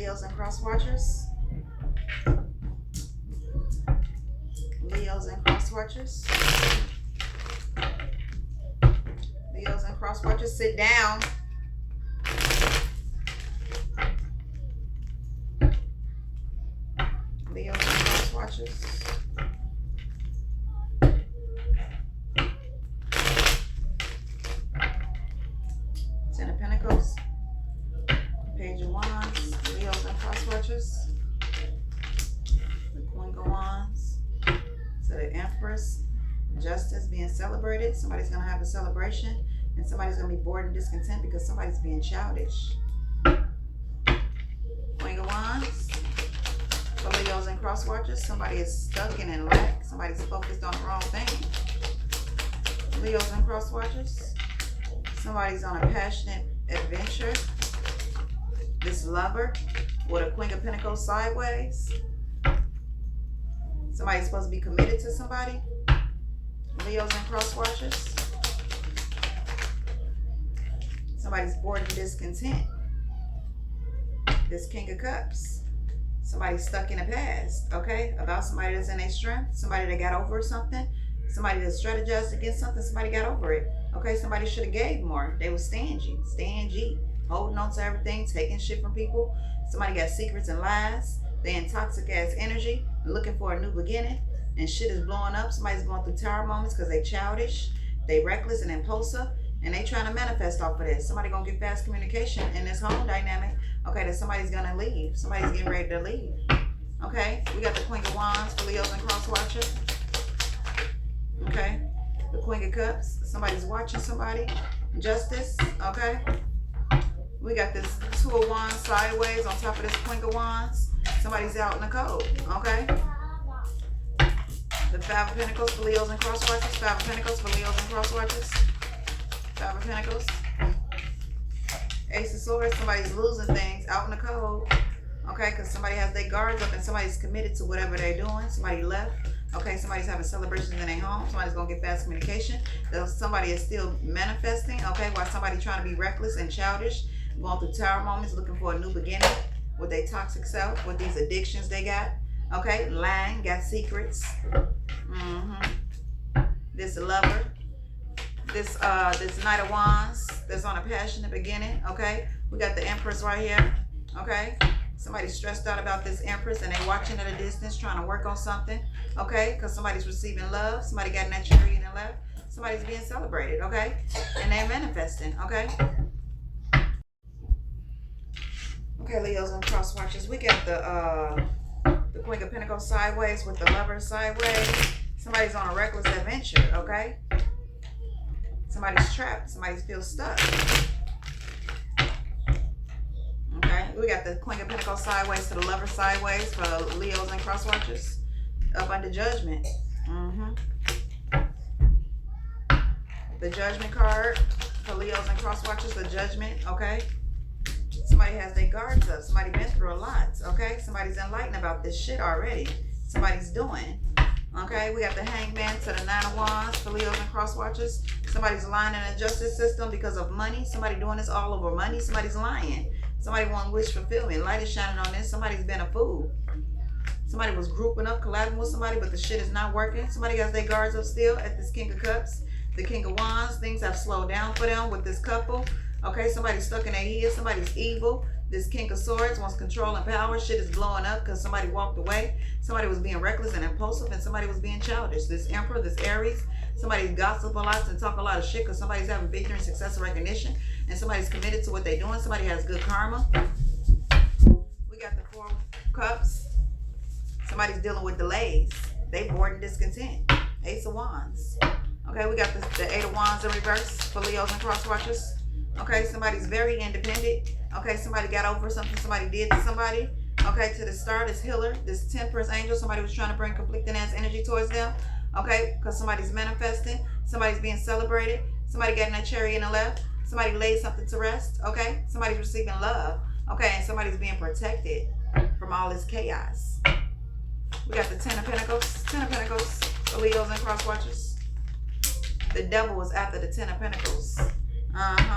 Leos and cross watchers. Leos and cross watchers. Leos and cross watchers, sit down. Leos and cross watchers. Ten of Pentacles. Page of Wands. Leos and cross watchers. The Queen of Wands. So the Empress. Justice being celebrated. Somebody's going to have a celebration. And somebody's going to be bored and discontent because somebody's being childish. Queen of Wands. For Leos and cross watchers, somebody is stuck and in lack. Somebody's focused on the wrong thing. Leos and cross watchers. Somebody's on a passionate adventure. This lover with a Queen of Pentacles sideways. Somebody's supposed to be committed to somebody. Leos and cross watchers. Somebody's bored and discontent. This King of Cups. Somebody's stuck in the past, okay? About somebody that's in their strength. Somebody that got over something. Somebody that strategized against something. Somebody got over it. Okay, somebody should have gave more. They were stingy, holding on to everything, taking shit from people. Somebody got secrets and lies. They in toxic ass energy, looking for a new beginning, and shit is blowing up. Somebody's going through tower moments because they childish, they reckless and impulsive, and they trying to manifest off of this. Somebody gonna get fast communication in this home dynamic. Okay, that somebody's gonna leave. Somebody's getting ready to leave. Okay, we got the Queen of Wands for Leos and cross watcher. Okay. The Queen of Cups, somebody's watching somebody. Justice, okay. We got this Two of Wands sideways on top of this Queen of Wands. Somebody's out in the cold, okay. The Five of Pentacles for Leos and cross watchers. Five of Pentacles for Leos and cross watchers. Five of Pentacles. Ace of Swords, somebody's losing things out in the cold, okay, because somebody has their guards up and somebody's committed to whatever they're doing. Somebody left. Okay, somebody's having celebrations in their home. Somebody's going to get fast communication. Somebody is still manifesting, okay, while somebody trying to be reckless and childish, going through tower moments, looking for a new beginning with their toxic self, with these addictions they got. Okay, lying, got secrets. This lover. This Knight of Wands that's on a passionate beginning, okay? We got the Empress right here, okay? Somebody's stressed out about this Empress and they watching at a distance trying to work on something, okay? Because somebody's receiving love. Somebody got in that chariot and left. Somebody's being celebrated, okay? And they're manifesting, okay? Okay, Leos and cross watchers. We got the Queen of Pentacles sideways with the Lover sideways. Somebody's on a reckless adventure, okay? Somebody's trapped. Somebody feels stuck. Okay, we got the Queen of Pentacles sideways to the Lover sideways for Leos and cross watchers. Up under Judgment. The Judgment card for Leos and cross watchers. The Judgment, okay? Somebody has their guards up. Somebody been through a lot, okay? Somebody's enlightened about this shit already. Somebody's doing. Okay, we got the Hangman to the Nine of Wands for Leos and cross watchers. Somebody's lying in the justice system because of money. Somebody doing this all over money. Somebody's lying. Somebody want wish fulfillment. Light is shining on this. Somebody's been a fool. Somebody was grouping up, collabing with somebody, but the shit is not working. Somebody has their guards up still at this King of Cups. The King of Wands. Things have slowed down for them with this couple. Okay, somebody's stuck in their heels. Somebody's evil. This King of Swords wants control and power. Shit is blowing up because somebody walked away. Somebody was being reckless and impulsive, and somebody was being childish. This Emperor, this Aries, somebody gossip a lot and talk a lot of shit because somebody's having victory and success and recognition, and somebody's committed to what they're doing. Somebody has good karma. We got the Four of Cups. Somebody's dealing with delays. They bored and discontent. Ace of Wands. Okay, we got the Eight of Wands in reverse for Leos and cross watchers. Okay, somebody's very independent. Okay, somebody got over something somebody did to somebody. Okay, to the star, this healer, this Temperance angel, somebody was trying to bring conflicting ass energy towards them. Okay, because somebody's manifesting. Somebody's being celebrated. Somebody got in that chariot and left. Somebody laid something to rest. Okay, somebody's receiving love. Okay, and somebody's being protected from all this chaos. We got the Ten of Pentacles. Ten of Pentacles for Leos and cross watchers. The devil was after the Ten of Pentacles.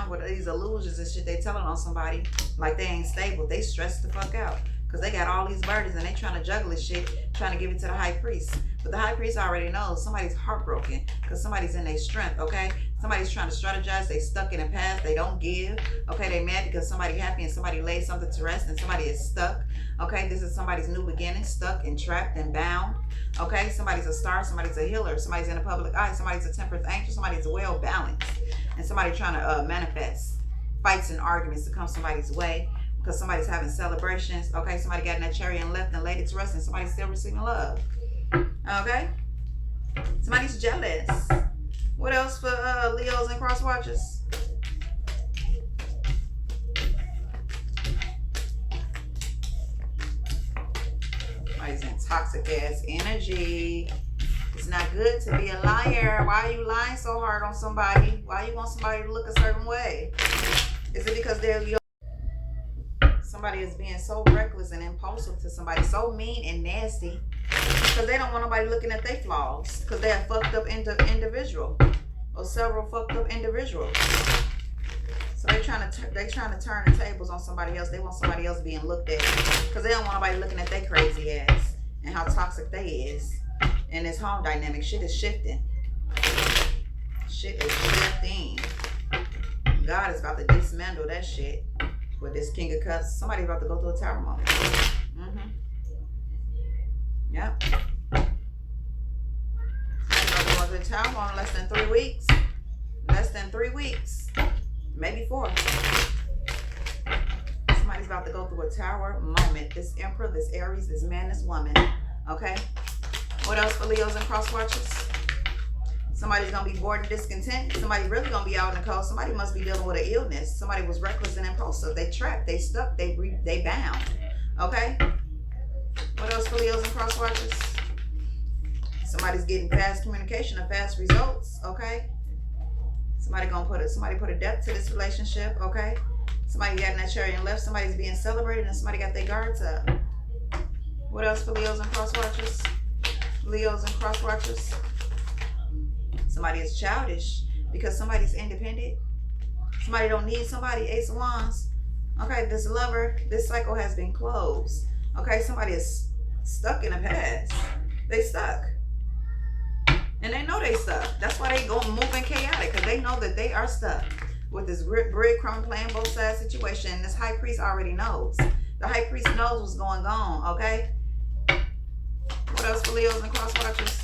With these illusions and shit they telling on somebody like they ain't stable. They stressed the fuck out because they got all these burdens and they trying to juggle this shit, trying to give it to the high priest. But the high priest already knows somebody's heartbroken because somebody's in their strength, okay? Somebody's trying to strategize. They stuck in the past. They don't give, okay? They mad because somebody happy and somebody laid something to rest and somebody is stuck, okay? This is somebody's new beginning, stuck and trapped and bound, okay? Somebody's a star. Somebody's a healer. Somebody's in the public eye. Somebody's a temperance angel. Somebody's well balanced. And somebody trying to manifest fights and arguments to come somebody's way because somebody's having celebrations, okay? Somebody got in that chariot and left and laid it to rest and somebody's still receiving love, okay? Somebody's jealous. What else for Leos and cross watchers? Somebody's in toxic ass energy. It's not good to be a liar. Why are you lying so hard on somebody? Why you want somebody to look a certain way? Is it because they're Leo? Somebody is being so reckless and impulsive to somebody, so mean and nasty, because they don't want nobody looking at their flaws, because they're a fucked up individual or several fucked up individuals. So they're trying to turn the tables on somebody else. They want somebody else being looked at because they don't want nobody looking at their crazy ass and how toxic they is. And this home dynamic shit is shifting. Shit is shifting. God is about to dismantle that shit with this King of Cups. Somebody's about to go through a tower moment. Yep. Somebody's going through a tower moment in less than 3 weeks. Less than 3 weeks. Maybe 4. Somebody's about to go through a tower moment. This Emperor, this Aries, this man, this woman. Okay? What else for Leos and cross watchers? Somebody's going to be bored and discontent. Somebody's really going to be out in the cold. Somebody must be dealing with an illness. Somebody was reckless and impulsive. They trapped. They stuck. They bound. Okay? What else for Leos and cross watchers? Somebody's getting fast communication and fast results. Okay? Somebody put a depth to this relationship. Okay? Somebody got in that chariot and left. Somebody's being celebrated and somebody got their guards up. What else for Leos and cross watchers? Leos and cross watchers. Somebody is childish because somebody's independent. Somebody don't need somebody. Ace of Wands. Okay, this lover, this cycle has been closed. Okay, somebody is stuck in the past. They stuck. And they know they stuck. That's why they go moving chaotic, because they know that they are stuck with this breadcrumb playing both sides situation. This high priest already knows. The high priest knows what's going on, okay? What else for Leos and cross watchers?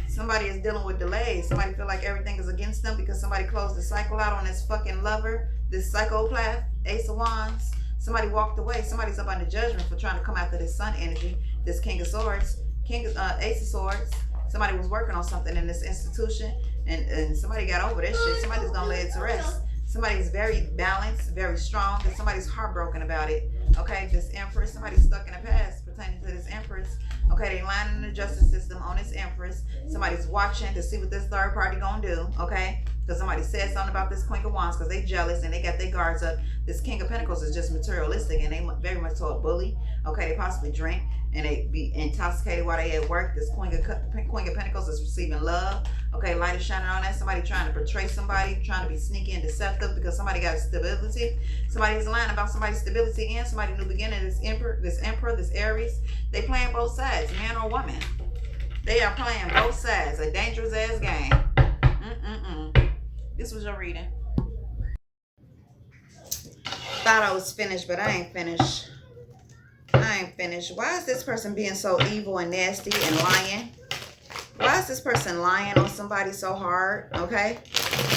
Somebody is dealing with delays. Somebody feel like everything is against them because somebody closed the cycle out on this fucking lover, this psychopath, Ace of Wands. Somebody walked away. Somebody's up under judgment for trying to come after this sun energy, this King of Swords, Ace of Swords. Somebody was working on something in this institution and somebody got over this shit. Somebody's gonna lay it to rest. Somebody's very balanced, very strong, and somebody's heartbroken about it. Okay, this Empress, somebody's stuck in the past pertaining to this Empress. Okay, they lining the justice system on this Empress. Somebody's watching to see what this third party gonna do, okay? Because somebody said something about this Queen of Wands because they jealous and they got their guards up. This King of Pentacles is just materialistic and they very much so a bully. Okay, they possibly drink and they be intoxicated while they at work. This Queen of Pentacles is receiving love. Okay, light is shining on that. Somebody trying to portray somebody, trying to be sneaky and deceptive because somebody got stability. Somebody's lying about somebody's stability and somebody new beginning. This Emperor, this Aries, they playing both sides, man or woman. They are playing both sides. A dangerous ass game. This was your reading. Thought I was finished, but I ain't finished. Why is this person being so evil and nasty and lying? Why is this person lying on somebody so hard? Okay?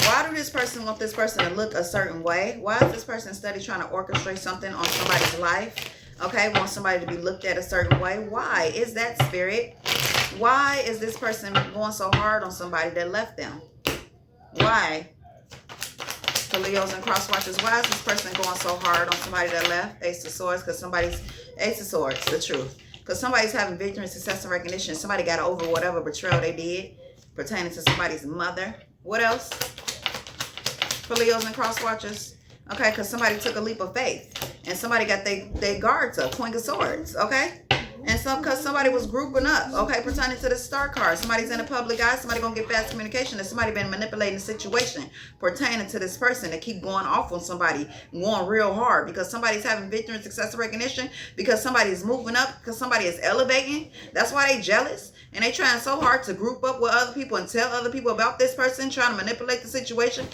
Why do this person want this person to look a certain way? Why is this person steady trying to orchestrate something on somebody's life? Okay? Want somebody to be looked at a certain way? Why is that, spirit? Why is this person going so hard on somebody that left them? Why? For Leos and cross watchers, why is this person going so hard on somebody that left? Ace of Swords, because somebody's Ace of Swords, the truth. Because somebody's having victory, success, and recognition. Somebody got over whatever betrayal they did pertaining to somebody's mother. What else? For Leos and cross watchers. Okay, because somebody took a leap of faith. And somebody got their guards up. Queen of Swords. Okay? And so, because somebody was grouping up, okay, pertaining to the star card. Somebody's in the public eye. Somebody gonna get fast communication. And somebody been manipulating the situation pertaining to this person to keep going off on somebody, going real hard because somebody's having victory and success recognition, because somebody's moving up, because somebody is elevating. That's why they jealous. And they trying so hard to group up with other people and tell other people about this person, trying to manipulate the situation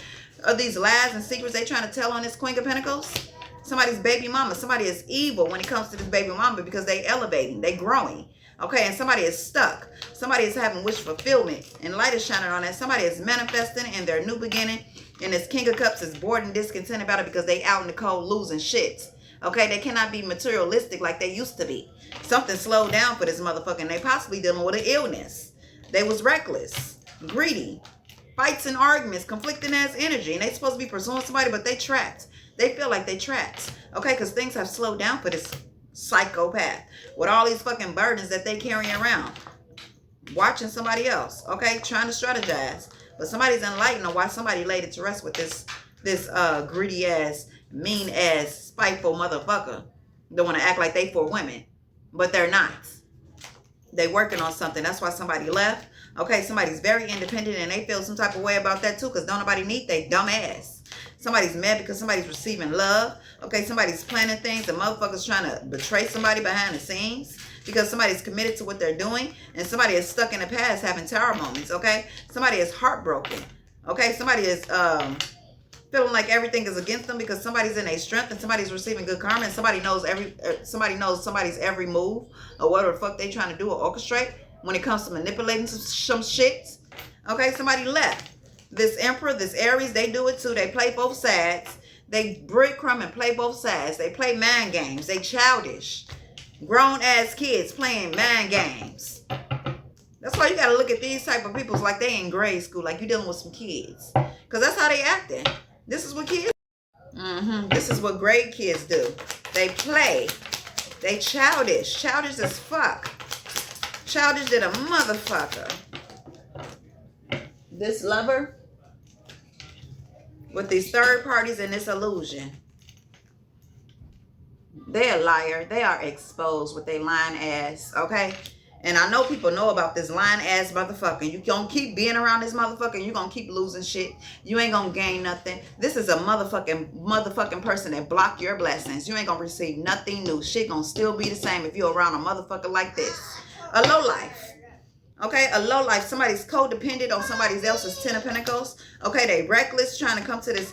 of these lies and secrets they trying to tell on this Queen of Pentacles. Somebody's baby mama. Somebody is evil when it comes to this baby mama because they elevating, they growing. Okay, and somebody is stuck. Somebody is having wish fulfillment and light is shining on that. Somebody is manifesting in their new beginning. And this King of Cups is bored and discontent about it because they out in the cold losing shit. Okay, they cannot be materialistic like they used to be. Something slowed down for this motherfucker, and they possibly dealing with an illness. They was reckless, greedy, fights and arguments, conflicting ass energy, and they supposed to be pursuing somebody, but they trapped. They feel like they trapped. Okay, because things have slowed down for this psychopath with all these fucking burdens that they carrying around. Watching somebody else, okay, trying to strategize. But somebody's enlightened on why somebody laid it to rest with this greedy ass, mean ass, spiteful motherfucker. Don't want to act like they for women, but they're not. They working on something. That's why somebody left. Okay, somebody's very independent and they feel some type of way about that too, because don't nobody need they dumb ass. Somebody's mad because somebody's receiving love. Okay, somebody's planning things. The motherfucker's trying to betray somebody behind the scenes because somebody's committed to what they're doing, and somebody is stuck in the past having tower moments. Okay, somebody is heartbroken. Okay, somebody is feeling like everything is against them because somebody's in a strength and somebody's receiving good karma, and somebody knows somebody's every move or whatever the fuck they trying to do or orchestrate when it comes to manipulating some shit. Okay, somebody left. This Emperor, this Aries, they do it too. They play both sides. They breadcrumb and play both sides. They play mind games. They childish. Grown ass kids playing mind games. That's why you got to look at these type of people like they in grade school, like you dealing with some kids. Because that's how they acting. This is what kids This is what grade kids do. They play. They childish. Childish as fuck. Childish than a motherfucker. This lover with these third parties and this illusion. They're a liar. They are exposed with their lying ass. Okay? And I know people know about this lying ass motherfucker. You gonna keep being around this motherfucker, you gonna keep losing shit. You ain't gonna gain nothing. This is a motherfucking person that block your blessings. You ain't gonna receive nothing new. Shit gonna still be the same if you're around a motherfucker like this. A low life. Okay, a low life. Somebody's codependent on somebody else's 10 of Pentacles. Okay, they reckless, trying to come to this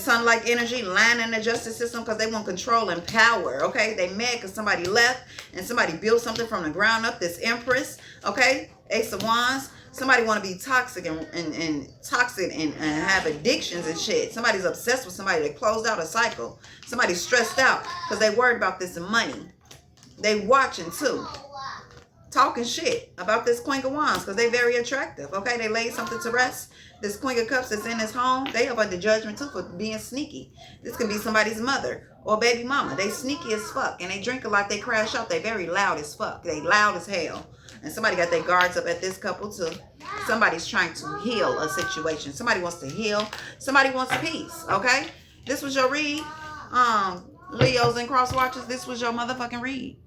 sun-like energy, lying in the justice system because they want control and power. Okay, they mad because somebody left and somebody built something from the ground up. This Empress. Okay, Ace of Wands. Somebody want to be toxic and toxic and have addictions and shit. Somebody's obsessed with somebody that closed out a cycle. Somebody's stressed out because they worried about this money. They watching too. Talking shit about this Queen of Wands because they very attractive. Okay, they laid something to rest. This Queen of Cups that's in his home, they have under judgment too for being sneaky. This can be somebody's mother or baby mama. They sneaky as fuck and they drink a lot. They crash out. They very loud as fuck. They loud as hell. And somebody got their guards up at this couple too. Somebody's trying to heal a situation. Somebody wants to heal. Somebody wants peace. Okay, this was your read. Leos and cross watchers. This was your motherfucking read.